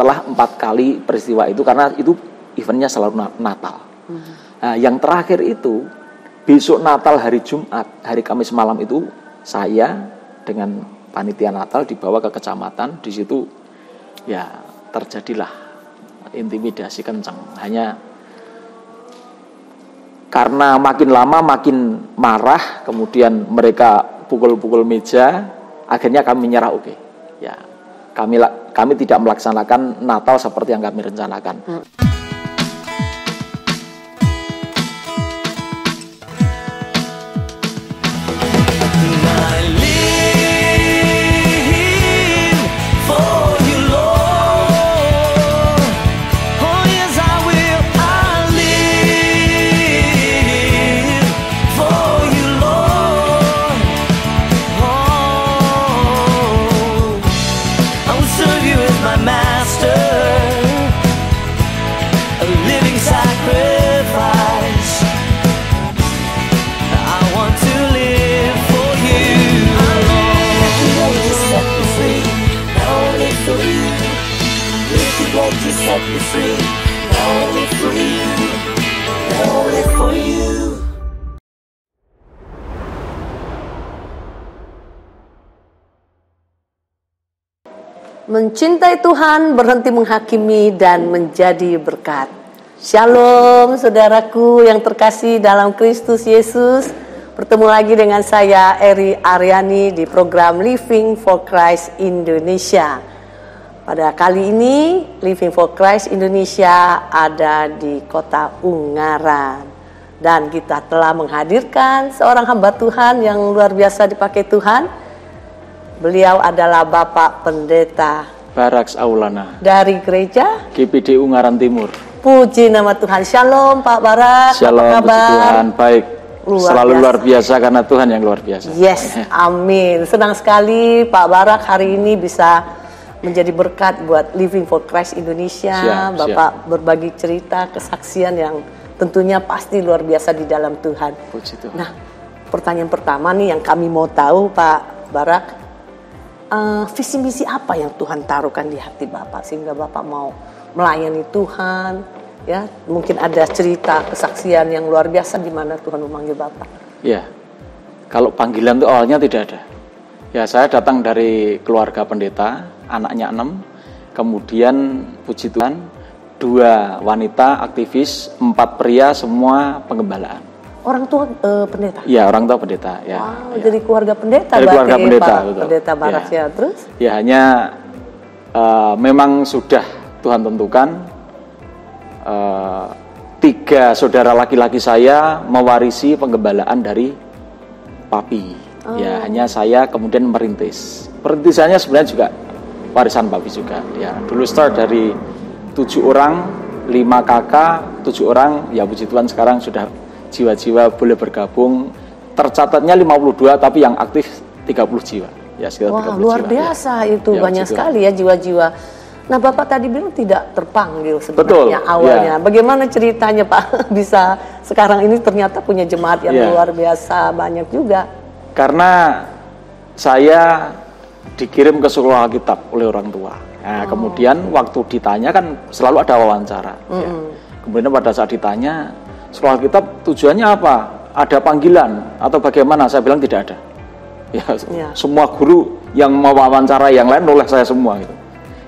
setelah 4 kali peristiwa itu, karena itu eventnya selalu Natal. Nah, yang terakhir itu besok Natal hari Jumat, hari Kamis malam itu saya dengan panitia Natal dibawa ke kecamatan. Di situ ya terjadilah intimidasi kencang. Hanya karena makin lama makin marah, kemudian mereka pukul-pukul meja, akhirnya kami menyerah. Oke, ya kami tidak melaksanakan Natal seperti yang kami rencanakan. Mencintai Tuhan, berhenti menghakimi, dan menjadi berkat. Shalom saudaraku yang terkasih dalam Kristus Yesus. Bertemu lagi dengan saya Eri Aryani di program Living for Christ Indonesia. Pada kali ini Living for Christ Indonesia ada di kota Ungaran. Dan kita telah menghadirkan seorang hamba Tuhan yang luar biasa dipakai Tuhan. Beliau adalah Bapak Pendeta Barak Aulana dari gereja GPD Ungaran Timur. Puji nama Tuhan. Shalom Pak Barak. Shalom, apa kabar? puji Tuhan, baik. Selalu luar biasa karena Tuhan yang luar biasa. Yes, amin. Senang sekali Pak Barak hari ini bisa menjadi berkat buat Living for Christ Indonesia. Bapak berbagi cerita, kesaksian yang tentunya pasti luar biasa di dalam Tuhan. Puji Tuhan. Nah, pertanyaan pertama nih yang kami mau tahu Pak Barak, visi misi apa yang Tuhan taruhkan di hati Bapak sehingga Bapak mau melayani Tuhan? Ya, mungkin ada cerita kesaksian yang luar biasa di mana Tuhan memanggil Bapak. Ya, kalau panggilan itu awalnya tidak ada. Ya, saya datang dari keluarga pendeta, anaknya 6, kemudian puji Tuhan 2 wanita aktivis, 4 pria, semua penggembalaan. Orang tua pendeta? Iya, orang tua pendeta. Ya, wow, ya. Jadi keluarga pendeta. Dari keluarga pendeta, Pak, betul. Pendeta Barak ya. Terus? Ya, hanya memang sudah Tuhan tentukan 3 saudara laki-laki saya mewarisi penggembalaan dari papi. Ya, hanya saya kemudian merintis. Perintisannya sebenarnya juga warisan papi juga. Ya, dulu start dari 7 orang, 5 kakak, 7 orang. Ya, puji Tuhan sekarang sudah jiwa-jiwa boleh bergabung. Tercatatnya 52, tapi yang aktif 30 jiwa. Ya, sekitar 30 luar jiwa. biasa Ya. itu, Ya, banyak sekali ya jiwa-jiwa. Nah, Bapak tadi bilang tidak terpanggil sebenarnya. Betul, awalnya. ya. Bagaimana ceritanya Pak bisa sekarang ini ternyata punya jemaat yang luar biasa banyak juga? Karena saya dikirim ke sekolah Alkitab oleh orang tua. Nah, kemudian waktu ditanya kan selalu ada wawancara. Ya. Kemudian pada saat ditanya, sekolah Alkitab tujuannya apa? Ada panggilan atau bagaimana? Saya bilang tidak ada. Ya, semua guru yang mewawancara yang lain oleh saya semua gitu.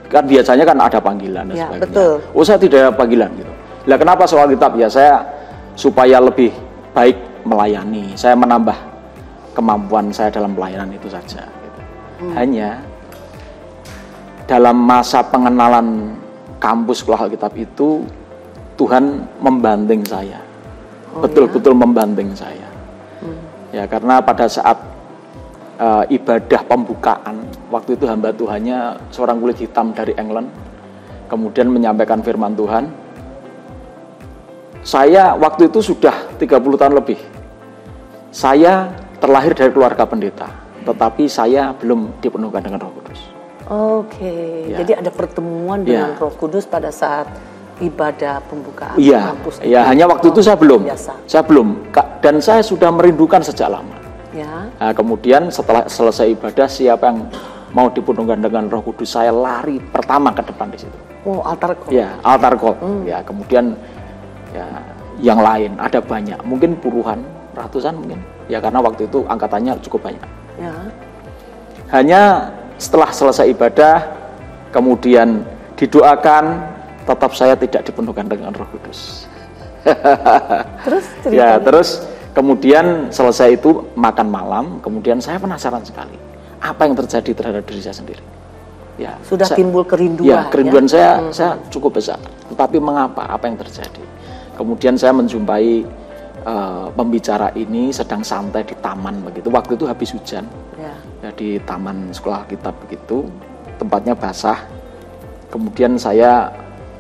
Kan biasanya kan ada panggilan dan sebagainya. Betul. Oh, saya tidak ada panggilan gitu. Lah kenapa sekolah Alkitab? Ya saya supaya lebih baik melayani. Saya menambah kemampuan saya dalam pelayanan itu saja gitu. Hanya dalam masa pengenalan kampus sekolah Alkitab itu Tuhan membanting saya. Betul-betul membanting saya. Ya, karena pada saat ibadah pembukaan, waktu itu hamba Tuhannya seorang kulit hitam dari England, kemudian menyampaikan firman Tuhan. Saya waktu itu sudah 30 tahun lebih. Saya terlahir dari keluarga pendeta, tetapi saya belum dipenuhkan dengan Roh Kudus. Oke, Ya. jadi ada pertemuan dengan Roh Kudus pada saat ibadah pembukaan kampus. Iya, hanya waktu itu saya belum. Biasa. Saya belum, dan saya sudah merindukan sejak lama. Ya. Nah, kemudian setelah selesai ibadah, siapa yang mau dipenuhkan dengan Roh Kudus, saya lari pertama ke depan di situ. Oh, altar call. Ya, altar call. Ya, kemudian ya yang lain ada banyak, mungkin puluhan, ratusan mungkin. Ya karena waktu itu angkatannya cukup banyak. Ya. Hanya setelah selesai ibadah, kemudian didoakan, tetap saya tidak dipenuhkan dengan Roh Kudus. Terus ya, terus kemudian selesai itu makan malam, kemudian saya penasaran sekali apa yang terjadi terhadap diri saya sendiri. Ya, sudah timbul kerinduan. Ya, kerinduan saya cukup besar. Tetapi mengapa? Apa yang terjadi? Kemudian saya menjumpai pembicara ini sedang santai di taman begitu. Waktu itu habis hujan. Ya, di taman sekolah kita begitu, tempatnya basah. Kemudian saya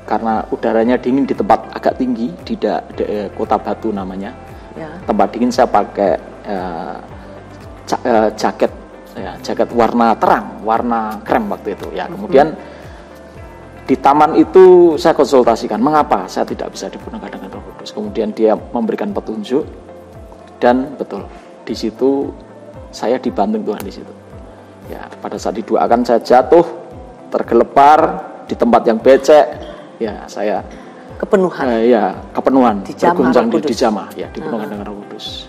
karena udaranya dingin di tempat agak tinggi di Kota Batu namanya. Ya. Tempat dingin saya pakai jaket warna terang, warna krem waktu itu. Ya, kemudian di taman itu saya konsultasikan mengapa saya tidak bisa dipenuhkan dengan Roh Kudus. Kemudian dia memberikan petunjuk dan betul di situ saya dibantu Tuhan di situ. Ya, pada saat didoakan saya jatuh tergelepar di tempat yang becek. Ya, saya kepenuhan. Kepenuhan. Berguncang di jamah. Ya, dipenuhkan dengan Roh Kudus.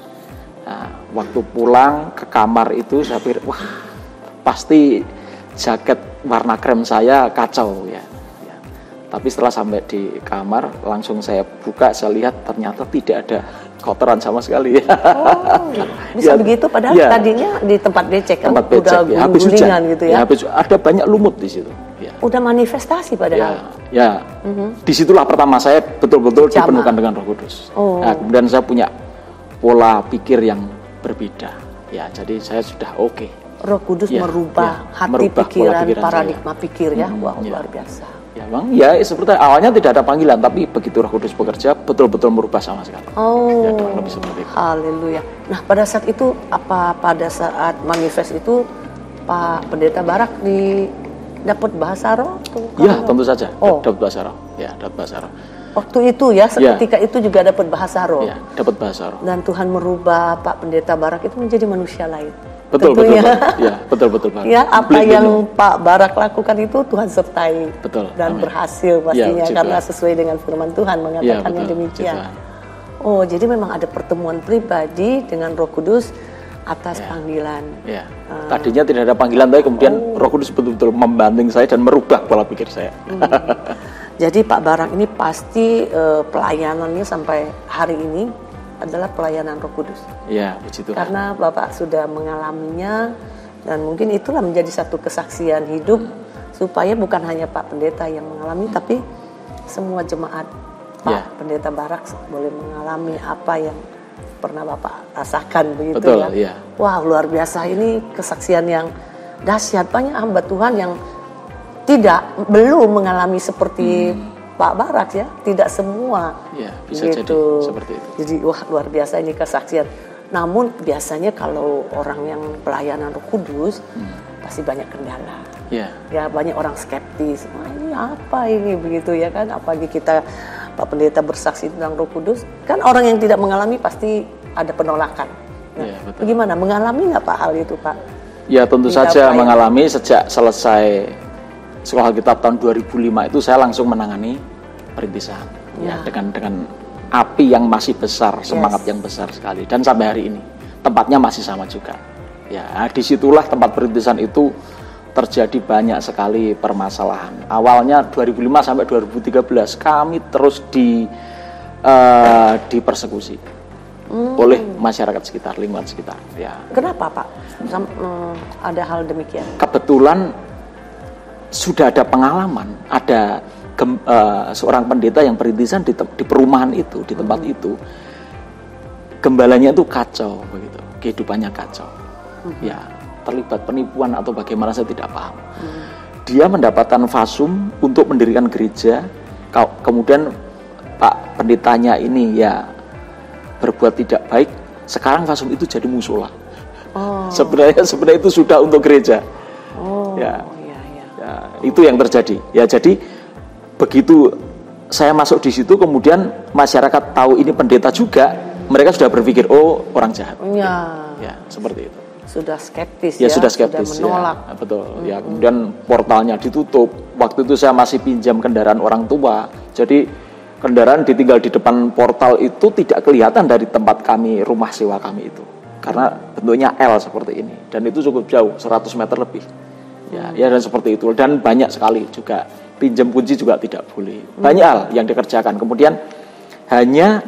Nah, waktu pulang ke kamar itu saya pikir, wah, pasti jaket warna krem saya kacau ya. Tapi setelah sampai di kamar, langsung saya buka, saya lihat ternyata tidak ada kotoran sama sekali. Oh, bisa begitu padahal tadinya di tempat becek kan, tempat becek, udah habis hujan gitu ya. Habis, ada banyak lumut di situ. Ya. Udah manifestasi padahal. Disitulah pertama saya betul-betul dipenuhkan dengan Roh Kudus. Nah, kemudian saya punya pola pikir yang berbeda. Ya, jadi saya sudah oke. Roh Kudus merubah hati, pikiran, paradigma pikir ya. Wah, luar biasa. Ya bang, ya seperti awalnya tidak ada panggilan, tapi begitu Roh Kudus bekerja, betul-betul merubah sama sekali. Oh, ya, lebih seperti itu. Haleluya. Nah, pada saat itu, pada saat manifest itu, Pak Pendeta Barak dapat bahasa roh? Ya, tentu saja. Dapat bahasa roh. Ya, dapat bahasa roh. Waktu itu ya, seketika itu juga dapat bahasa roh. Ya, dapat bahasa roh. Dan Tuhan merubah Pak Pendeta Barak itu menjadi manusia lain. Betul. Ya, betul. Ya, apa yang Pak Barak lakukan itu Tuhan sertai. Betul. Dan berhasil pastinya karena sesuai dengan firman Tuhan mengatakannya demikian. Oh, jadi memang ada pertemuan pribadi dengan Roh Kudus atas panggilan. Ya. Tadinya tidak ada panggilan, tapi kemudian Roh Kudus betul-betul membanting saya dan merubah pola pikir saya. Jadi Pak Barak ini pasti pelayanannya sampai hari ini adalah pelayanan Roh Kudus. Ya, puji Tuhan. Karena Bapak sudah mengalaminya dan mungkin itulah menjadi satu kesaksian hidup supaya bukan hanya Pak Pendeta yang mengalami, tapi semua jemaat Pak Pendeta Barak boleh mengalami apa yang pernah Bapak rasakan begitu. Betul, ya. Wah, luar biasa, ini kesaksian yang dahsyat. Banyak hamba Tuhan yang belum mengalami seperti Pak Barak ya, tidak semua. Ya, bisa gitu. Jadi seperti itu. Jadi wah, luar biasa ini kesaksian. Namun biasanya kalau orang yang pelayanan Roh Kudus pasti banyak kendala. Ya, banyak orang skeptis. Wah, ini apa ini begitu ya kan? Apalagi kita Pak Pendeta bersaksi tentang Roh Kudus, kan orang yang tidak mengalami pasti ada penolakan. Nah, bagaimana mengalami nggak Pak hal itu Pak? Ya, tentu saja mengalami. Sejak selesai Sekolah Alkitab tahun 2005 itu saya langsung menangani perintisan. Ya, dengan api yang masih besar, semangat yang besar sekali, dan sampai hari ini tempatnya masih sama juga. Ya, disitulah tempat perintisan itu terjadi banyak sekali permasalahan. Awalnya 2005 sampai 2013 kami terus dipersekusi oleh masyarakat sekitar, lingkungan sekitar. Ya. Kenapa Pak? Ada hal demikian? Kebetulan sudah ada pengalaman, ada seorang pendeta yang perintisan di perumahan itu, di tempat itu, gembalanya itu kacau begitu, kehidupannya kacau. Ya, terlibat penipuan atau bagaimana saya tidak paham. Dia mendapatkan fasum untuk mendirikan gereja, kemudian Pak pendetanya ini ya berbuat tidak baik, sekarang fasum itu jadi musola. Sebenarnya itu sudah untuk gereja. Ya, itu yang terjadi. Ya, jadi begitu saya masuk di situ, kemudian masyarakat tahu ini pendeta juga, mereka sudah berpikir, oh, orang jahat. Ya, seperti itu. sudah skeptis ya, sudah skeptis, menolak. Ya, betul. Ya, kemudian portalnya ditutup. Waktu itu saya masih pinjam kendaraan orang tua. Jadi kendaraan ditinggal di depan portal itu tidak kelihatan dari tempat kami, rumah sewa kami itu. Karena bentuknya L seperti ini dan itu cukup jauh, 100 meter lebih. Ya dan seperti itu, dan banyak sekali juga pinjam kunci juga tidak boleh. Banyak hal yang dikerjakan. Kemudian hanya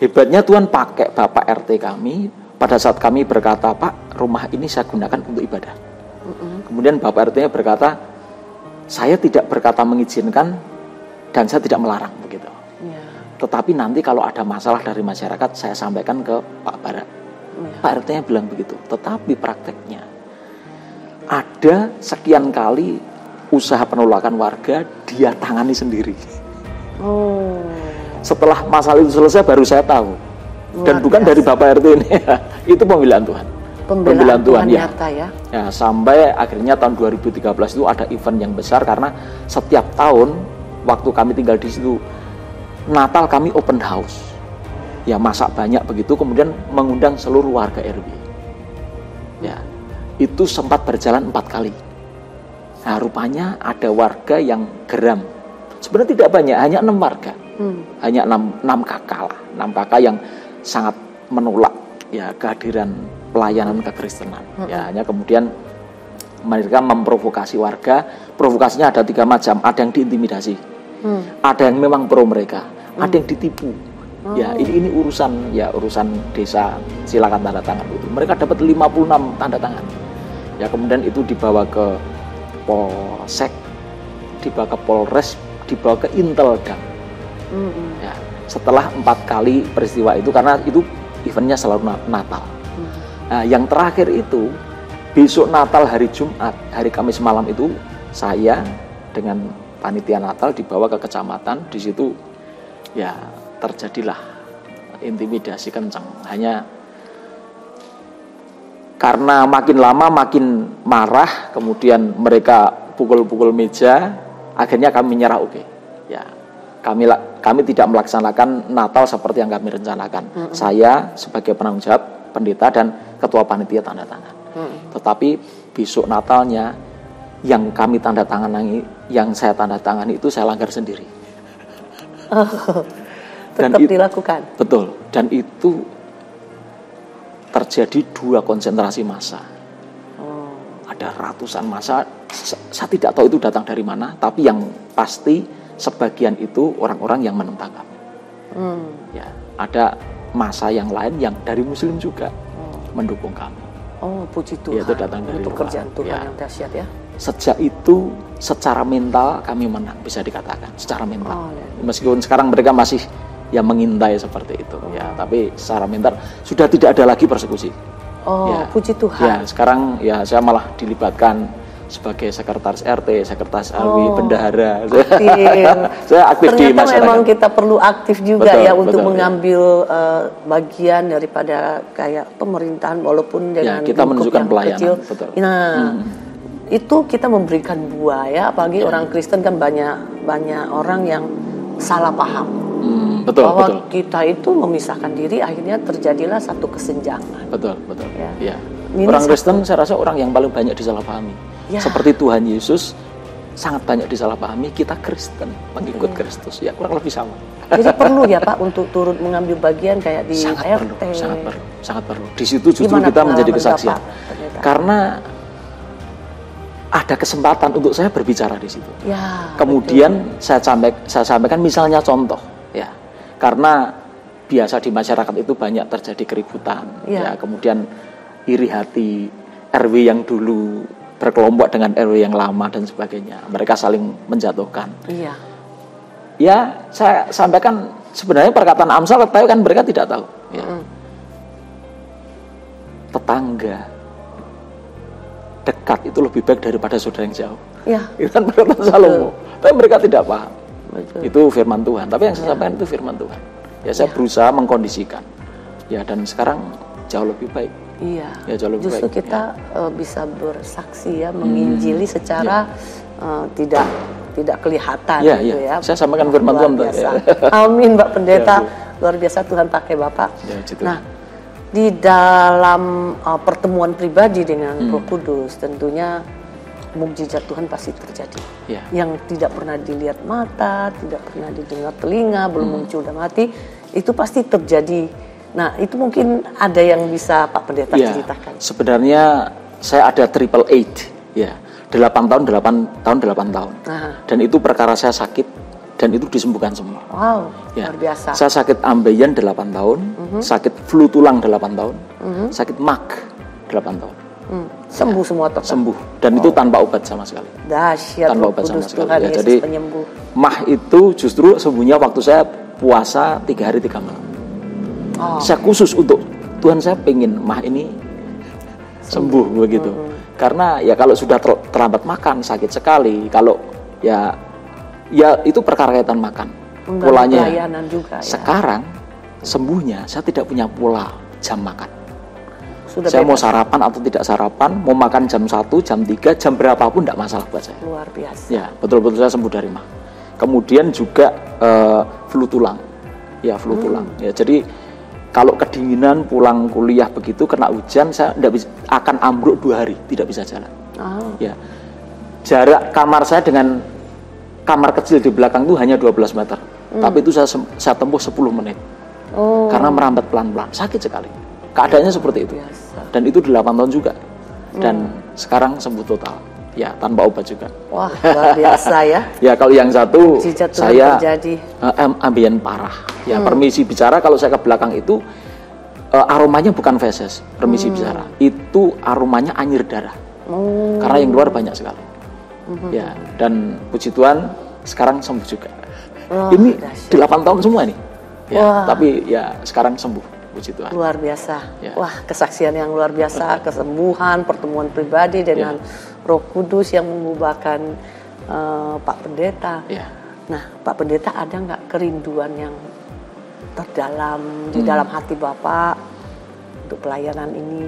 hebatnya Tuhan pakai Bapak RT kami pada saat kami berkata, Pak, rumah ini saya gunakan untuk ibadah. Kemudian Bapak RT-nya berkata, saya tidak berkata mengizinkan dan saya tidak melarang begitu. Tetapi nanti kalau ada masalah dari masyarakat saya sampaikan ke Pak Barat. Pak RT-nya bilang begitu. Tetapi prakteknya ada sekian kali usaha penolakan warga dia tangani sendiri. Setelah masalah itu selesai baru saya tahu. Dan bukan dari Bapak RT ini. Itu pembelaan Tuhan. Pembelaan Tuhan ya. Nyata, ya. Ya, sampai akhirnya tahun 2013 itu ada event yang besar karena setiap tahun waktu kami tinggal di situ Natal kami open house. Ya, masak banyak begitu, kemudian mengundang seluruh warga RW. Ya, itu sempat berjalan 4 kali. Nah, rupanya ada warga yang geram. Sebenarnya tidak banyak, hanya 6 warga. Hanya 6 kakak lah, 6 kakak yang sangat menolak ya kehadiran pelayanan kekristenan. Ya, hanya kemudian mereka memprovokasi warga. Provokasinya ada 3 macam, ada yang diintimidasi. Ada yang memang pro mereka, ada yang ditipu. Ya, ini urusan desa, silakan tanda tangan itu. Mereka dapat 56 tanda tangan. Ya, kemudian itu dibawa ke Polsek, dibawa ke Polres, dibawa ke Inteldam. Ya, setelah 4 kali peristiwa itu, karena itu eventnya selalu Natal. Nah, yang terakhir itu besok Natal hari Jumat, hari Kamis malam itu saya dengan panitia Natal dibawa ke kecamatan. Di situ ya terjadilah intimidasi kencang. Hanya karena makin lama makin marah, kemudian mereka pukul-pukul meja, akhirnya kami menyerah. Ya, kami tidak melaksanakan Natal seperti yang kami rencanakan. Saya sebagai penanggung jawab, pendeta dan ketua panitia tanda tangan. Tetapi besok Natalnya yang kami tanda tangani, yang saya tanda tangani itu saya langgar sendiri. Tetap dilakukan. Betul. Dan itu terjadi 2 konsentrasi massa. Ada ratusan massa. Saya tidak tahu itu datang dari mana, tapi yang pasti sebagian itu orang-orang yang menentang kami. Ya, ada massa yang lain yang dari Muslim juga mendukung kami. Puji Tuhan. Ya, itu datang dari pekerjaan luar. Tuhan Ya. yang dahsyat ya. Sejak itu secara mental kami menang, bisa dikatakan secara mental. Meskipun sekarang mereka masih ya mengintai seperti itu, ya, tapi secara mental sudah tidak ada lagi persekusi. Ya, puji Tuhan. Ya, sekarang ya saya malah dilibatkan sebagai sekretaris RT, sekretaris RW, bendahara. Saya aktif ternyata di masyarakat. Memang kita perlu aktif juga betul, ya untuk betul, mengambil bagian daripada kayak pemerintahan walaupun dengan ya, kita menunjukkan yang pelayanan. kecil. Betul. Nah, itu kita memberikan buah ya, apalagi orang Kristen kan banyak orang yang salah paham. Betul, bahwa betul. kita itu memisahkan diri, akhirnya terjadilah satu kesenjangan. Betul. Ya. Ini Orang Kristen saya rasa orang yang paling banyak disalahpahami. Ya. Seperti Tuhan Yesus sangat banyak disalahpahami, kita Kristen, pengikut Kristus, ya kurang lebih sama. Jadi perlu ya Pak untuk turut mengambil bagian kayak di RT. Sangat perlu. Di situ justru kita menjadi kesaksian. Karena ada kesempatan untuk saya berbicara di situ. Ya, kemudian saya sampaikan misalnya contoh, ya. Karena biasa di masyarakat itu banyak terjadi keributan, ya. Kemudian iri hati RW yang dulu berkelompok dengan RW yang lama dan sebagainya. Mereka saling menjatuhkan. Iya. Ya, saya sampaikan sebenarnya perkataan Amsal, tapi kan mereka tidak tahu. Ya. Tetangga dekat itu lebih baik daripada saudara yang jauh. Ya. Itu kan perkataan Salomo. Tapi mereka tidak paham. Betul. Itu firman Tuhan. Tapi yang saya sampaikan itu firman Tuhan. Ya, saya berusaha mengkondisikan. Ya, dan sekarang jauh lebih baik. Iya. Ya, jauh lebih justru baik. Kita bisa bersaksi ya, menginjili secara tidak kelihatan gitu ya. Saya sampaikan firman Tuhan. Amin, Mbak Pendeta. Luar biasa Tuhan pakai Bapak. Ya, nah, di dalam pertemuan pribadi dengan Roh Kudus, tentunya mukjizat Tuhan pasti terjadi. Yang tidak pernah dilihat mata, tidak pernah didengar telinga, belum muncul dalam hati, itu pasti terjadi. Nah, itu mungkin ada yang bisa Pak Pendeta ceritakan. Sebenarnya saya ada triple 8, 8 tahun, 8 tahun, 8 tahun. Dan itu perkara saya sakit, dan itu disembuhkan semua. Wow, luar biasa. Saya sakit ambeien 8 tahun, sakit flu tulang 8 tahun, sakit MAG 8 tahun. Sembuh semua total. Sembuh, dan itu tanpa obat sama sekali. Dahsyat, tanpa Roh obat sama Kudus sekali. Tuhan Yesus Jadi penyembuh. MAH itu justru sembuhnya waktu saya puasa 3 hari 3 malam. Saya khusus untuk Tuhan, saya pengen MAH ini sembuh begitu. Karena ya kalau sudah terlambat makan sakit sekali. Kalau ya itu perkara kaitan makan. Polanya. Juga, sekarang sembuhnya saya tidak punya pola jam makan. Sudah saya bebas. Mau sarapan atau tidak sarapan, mau makan jam 1, jam 3, jam berapapun tidak masalah buat saya. Luar biasa. Ya, betul-betul saya sembuh dari MAH. Kemudian juga flu tulang. Ya, flu tulang. Ya, jadi kalau kedinginan pulang kuliah begitu kena hujan, saya tidak bisa, akan ambruk 2 hari, tidak bisa jalan. Ya. Jarak kamar saya dengan kamar kecil di belakang itu hanya 12 meter. Tapi itu saya tempuh 10 menit. Karena merambat pelan-pelan, sakit sekali. Keadaannya seperti itu. Dan itu 8 tahun juga. Dan sekarang sembuh total. Ya, tanpa obat juga. Wah, luar biasa ya. Ya, kalau yang satu saya ambien parah. Ya, permisi bicara, kalau saya ke belakang itu aromanya bukan feses, permisi bicara. Itu aromanya anyir darah. Karena yang luar banyak sekali. Ya, dan puji Tuhan sekarang sembuh juga. Ini 8 tahun semua nih. Ya, tapi ya sekarang sembuh. Puji Tuhan. Luar biasa. Wah, kesaksian yang luar biasa, kesembuhan, pertemuan pribadi dengan Roh Kudus yang mengubahkan Pak Pendeta. Nah, Pak Pendeta, ada nggak kerinduan yang terdalam di dalam hati Bapak untuk pelayanan ini?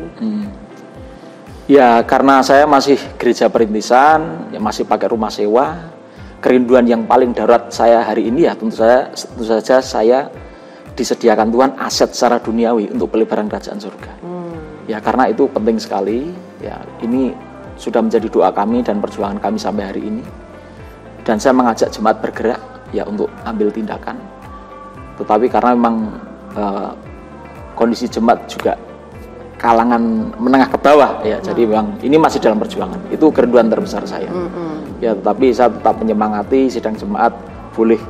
Ya, karena saya masih gereja perintisan, ya masih pakai rumah sewa. Kerinduan yang paling darurat saya hari ini ya tentu saja saya disediakan Tuhan aset secara duniawi untuk pelebaran kerajaan surga. Ya, karena itu penting sekali. Ya, ini sudah menjadi doa kami dan perjuangan kami sampai hari ini. Dan saya mengajak jemaat bergerak ya untuk ambil tindakan. Tetapi karena memang kondisi jemaat juga kalangan menengah ke bawah ya, jadi memang ini masih dalam perjuangan. Itu kerinduan terbesar saya. Ya, tetapi saya tetap menyemangati sidang jemaat boleh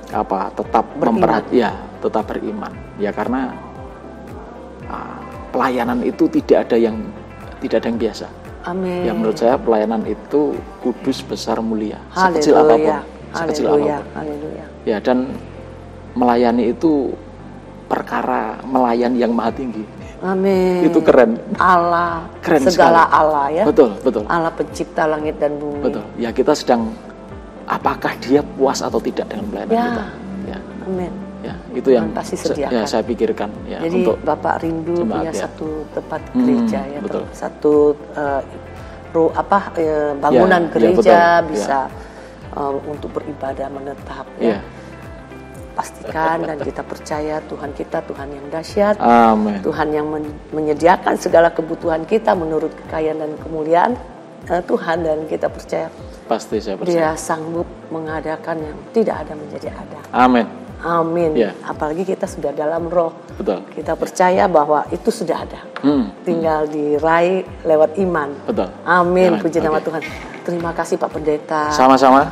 tetap tetap beriman ya, karena pelayanan itu tidak ada yang biasa. Amin. Ya, menurut saya pelayanan itu kudus, besar, mulia, sekecil apapun. Ya, dan melayani itu perkara melayani yang maha tinggi. Amin. Itu keren. Allah, keren segala sekali. Allah ya. Betul. Allah pencipta langit dan bumi. Betul. Ya, kita sedang apakah dia puas atau tidak dengan pelayanan kita? Ya. Amin. Ya, itu yang pasti sediakan. saya pikirkan ya. Jadi untuk Bapak rindu punya satu tempat gereja ya, betul. Satu bangunan gereja bisa untuk beribadah menetap ya. Pastikan dan kita percaya Tuhan kita Tuhan yang dahsyat. Amin. Tuhan yang menyediakan segala kebutuhan kita menurut kekayaan dan kemuliaan Tuhan, dan kita percaya pasti saya percaya Dia sanggup mengadakan yang tidak ada menjadi ada. Amin. Amin. Apalagi kita sudah dalam Roh. Betul. Kita percaya bahwa itu sudah ada. Tinggal diraih lewat iman. Betul. Amin. Puji nama Tuhan. Terima kasih Pak Pendeta. Sama-sama.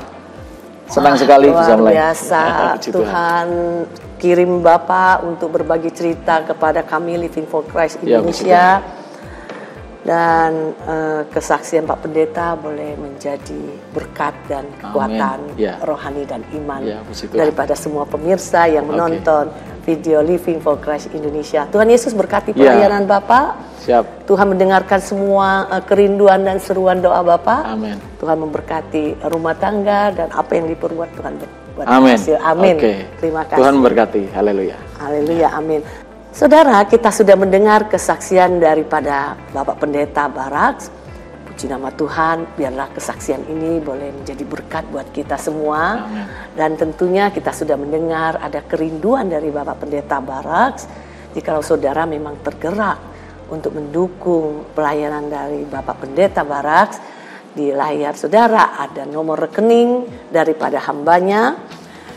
Senang sekali bisa luar biasa. Tuhan kirim Bapak untuk berbagi cerita kepada kami Living for Christ Indonesia. Dan kesaksian Pak Pendeta boleh menjadi berkat dan kekuatan rohani dan iman daripada semua pemirsa yang menonton video Living for Christ Indonesia. Tuhan Yesus berkati pelayanan Bapak. Siap. Tuhan mendengarkan semua kerinduan dan seruan doa Bapak. Amin. Tuhan memberkati rumah tangga dan apa yang diperbuat Tuhan buat Amin. hasil. Amin. Terima kasih. Tuhan memberkati. Haleluya. Haleluya. Amin. Saudara, kita sudah mendengar kesaksian daripada Bapak Pendeta Baraks. Puji nama Tuhan, biarlah kesaksian ini boleh menjadi berkat buat kita semua. Amin. Dan tentunya kita sudah mendengar ada kerinduan dari Bapak Pendeta Baraks jikalau saudara memang tergerak untuk mendukung pelayanan dari Bapak Pendeta Baraks, di layar saudara ada nomor rekening daripada hambanya.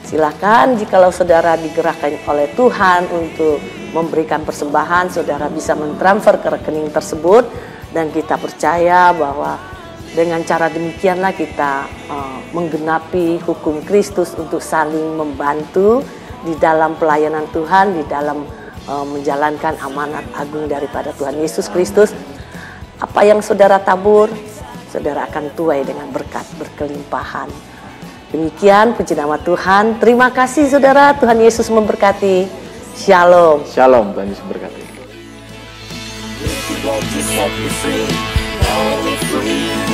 Silakan jikalau saudara digerakkan oleh Tuhan untuk memberikan persembahan, saudara bisa mentransfer ke rekening tersebut. Dan kita percaya bahwa dengan cara demikianlah kita menggenapi hukum Kristus untuk saling membantu di dalam pelayanan Tuhan, di dalam menjalankan amanat agung daripada Tuhan Yesus Kristus. Apa yang saudara tabur, saudara akan tuai dengan berkat berkelimpahan. Demikian puji nama Tuhan. Terima kasih saudara, Tuhan Yesus memberkati. Shalom. Shalom, Tuhan Yesus memberkati. If you want to set me free, now I'm free.